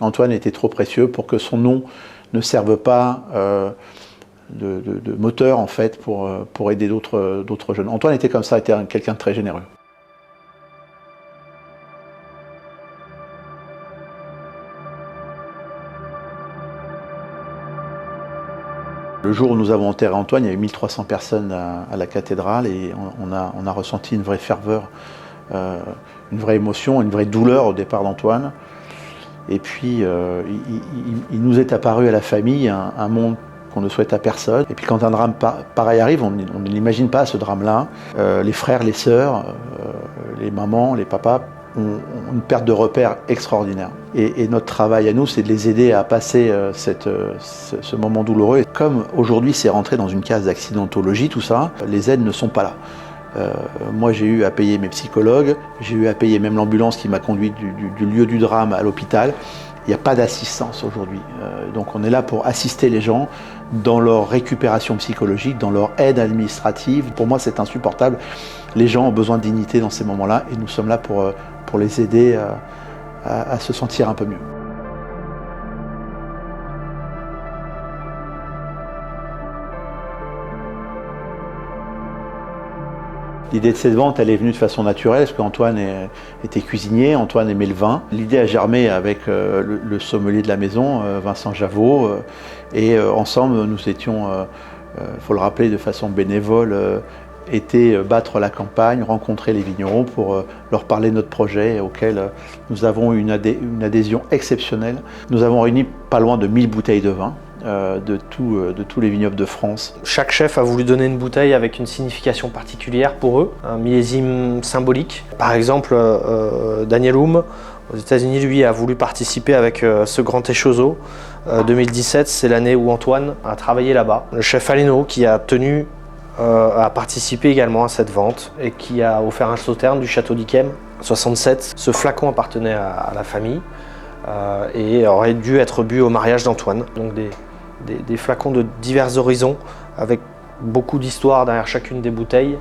Antoine était trop précieux pour que son nom ne serve pas de moteur en fait pour aider d'autres jeunes. Antoine était comme ça, était quelqu'un de très généreux. Le jour où nous avons enterré Antoine, il y avait 1300 personnes à la cathédrale et on a ressenti une vraie ferveur, une vraie émotion, une vraie douleur au départ d'Antoine. Et puis il nous est apparu à la famille un monde qu'on ne souhaite à personne. Et puis quand un drame pareil arrive, on ne l'imagine pas ce drame-là. Les frères, les sœurs, les mamans, les papas ont une perte de repères extraordinaire. Et notre travail à nous, c'est de les aider à passer ce moment douloureux. Et comme aujourd'hui c'est rentré dans une case d'accidentologie, tout ça, les aides ne sont pas là. Moi j'ai eu à payer mes psychologues, j'ai eu à payer même l'ambulance qui m'a conduit du lieu du drame à l'hôpital. Il n'y a pas d'assistance aujourd'hui. Donc on est là pour assister les gens dans leur récupération psychologique, dans leur aide administrative. Pour moi c'est insupportable. Les gens ont besoin de dignité dans ces moments-là et nous sommes là pour les aider à se sentir un peu mieux. L'idée de cette vente, elle est venue de façon naturelle, parce qu'Antoine était cuisinier, Antoine aimait le vin. L'idée a germé avec le sommelier de la maison, Vincent Javot, et ensemble, nous étions, faut le rappeler, de façon bénévole, été battre la campagne, rencontrer les vignerons pour leur parler de notre projet auquel nous avons eu une adhésion exceptionnelle. Nous avons réuni pas loin de 1000 bouteilles de vin. De tous les vignobles de France. Chaque chef a voulu donner une bouteille avec une signification particulière pour eux, un millésime symbolique. Par exemple, Daniel Humm, aux États-Unis, lui, a voulu participer avec ce grand échezeau. 2017, c'est l'année où Antoine a travaillé là-bas. Le chef Aleno, qui a tenu à participer également à cette vente et qui a offert un sauterne du château d'Yquem, 67. Ce flacon appartenait à la famille et aurait dû être bu au mariage d'Antoine. Donc des flacons de divers horizons, avec beaucoup d'histoire derrière chacune des bouteilles.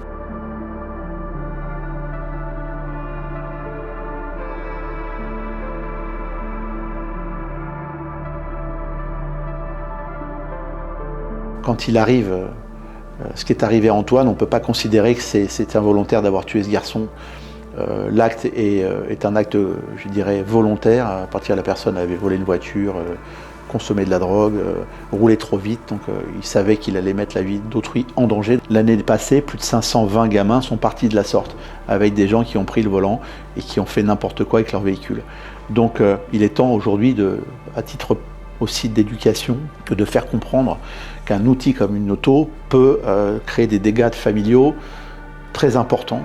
Quand il arrive, ce qui est arrivé à Antoine, on ne peut pas considérer que c'est involontaire d'avoir tué ce garçon. L'acte est un acte, je dirais, volontaire. À partir de la personne avait volé une voiture, consommé de la drogue, roulé trop vite, donc il savait qu'il allait mettre la vie d'autrui en danger. L'année passée, plus de 520 gamins sont partis de la sorte, avec des gens qui ont pris le volant et qui ont fait n'importe quoi avec leur véhicule. Donc il est temps aujourd'hui, à titre aussi d'éducation, de faire comprendre qu'un outil comme une auto peut créer des dégâts familiaux très importants.